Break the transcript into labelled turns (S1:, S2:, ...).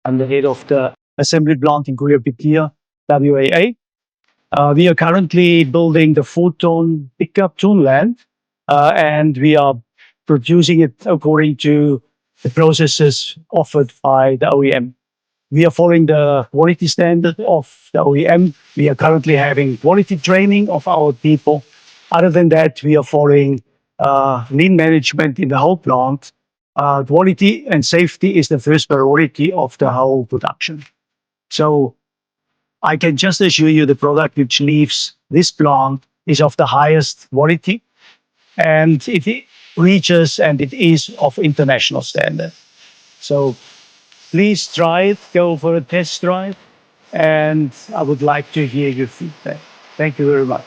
S1: I'm the head of the assembly plant in Kuliyapitiya, WAA. We are currently building the FOTON pickup Tunland, and we are producing it according to the processes offered by the OEM. We are following the quality standard of the OEM. We are currently having quality training of our people. Other than that, we are following lean management in the whole plant. Quality and safety is the first priority of the whole production. So I can just assure you the product which leaves this plant is of the highest quality, and it reaches and it is of international standard. So please try it, go for a test drive, and I would like to hear your feedback. Thank you very much.